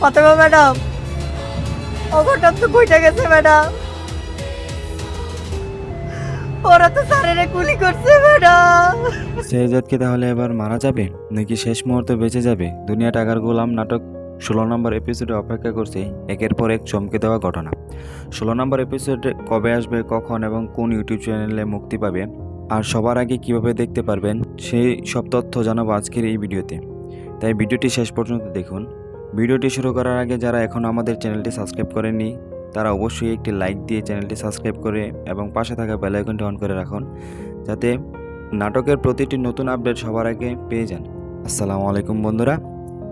অথবা ম্যাডাম অঘটন তো কইটা গেছে ম্যাডাম, ওরা তো স্যারের গুলি করছে ম্যাডাম। শেহজাদ কি তাহলে এবার মারা যাবে নাকি শেষ মুহূর্তে বেঁচে যাবে? দুনিয়া টাকার গোলাম নাটক 16 নম্বর এপিসোডে অপেক্ষা করছে একের পর এক চমকে দেওয়া ঘটনা। 16 নম্বর এপিসোডে কবে আসবে, কখন এবং কোন ইউটিউব চ্যানেলে মুক্তি পাবে, আর সবার আগে কিভাবে দেখতে পারবেন, সেই সব তথ্য জানাবো আজকের এই ভিডিওতে। তাই ভিডিওটি শেষ পর্যন্ত দেখুন। ভিডিওটি শুরু করার আগে যারা এখনও আমাদের চ্যানেলটি সাবস্ক্রাইব করেননি তারা অবশ্যই একটি লাইক দিয়ে চ্যানেলটি সাবস্ক্রাইব করে এবং পাশে থাকা বেল আইকনটি অন করে রাখুন, যাতে নাটকের প্রতিটি নতুন আপডেট সবার আগে পেয়ে যান। আসসালামু আলাইকুম বন্ধুরা,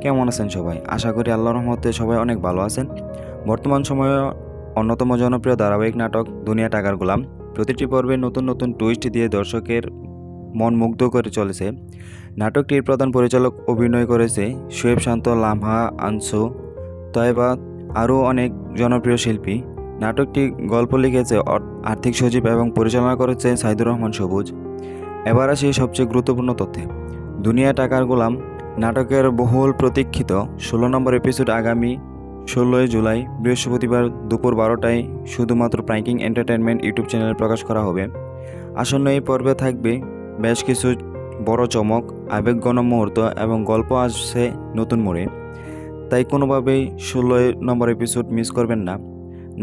কেমন আছেন সবাই? আশা করি আল্লাহর রহমতে সবাই অনেক ভালো আছেন। বর্তমান সময়ে অন্যতম জনপ্রিয় ধারাবাহিক নাটক দুনিয়া টাকার গোলাম প্রতিটি পর্বে নতুন নতুন টুইস্ট দিয়ে দর্শকের মন মুগ্ধ করে চলেছে। নাটকটির প্রধান পরিচালক অভিনয় করেছে শোয়েব শান্ত, লামহা, আনসু, তয়বা, আরও অনেক জনপ্রিয় শিল্পী। নাটকটি গল্প লিখেছে আর্থিক সচিব এবং পরিচালনা করেছে সাইদুর রহমান সবুজ। এবার আসি সবচেয়ে গুরুত্বপূর্ণ তথ্যে। দুনিয়া টাকার গোলাম নাটকের বহুল প্রতীক্ষিত 16 নম্বর এপিসোড আগামী 16 জুলাই বৃহস্পতিবার দুপুর 12টায় শুধুমাত্র প্রাইকিং এন্টারটেনমেন্ট ইউটিউব চ্যানেলে প্রকাশ করা হবে। আসন্ন এই পর্বে থাকবে বেশ কিছু বড় চমক, আবেগঘন মুহূর্ত এবং গল্প আসছে নতুন মোড়ে। তাই কোনোভাবেই 16 নম্বর এপিসোড মিস করবেন না।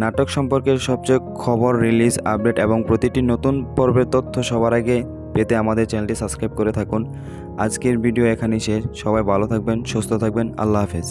নাটক সম্পর্কে সবচেয়ে খবর, রিলিজ আপডেট এবং প্রতিটি নতুন পর্বের তথ্য সবার আগে পেতে আমাদের চ্যানেলটি সাবস্ক্রাইব করে থাকুন। আজকের ভিডিও এখানেই শেষ। সবাই ভালো থাকবেন, সুস্থ থাকবেন। আল্লাহ হাফেজ।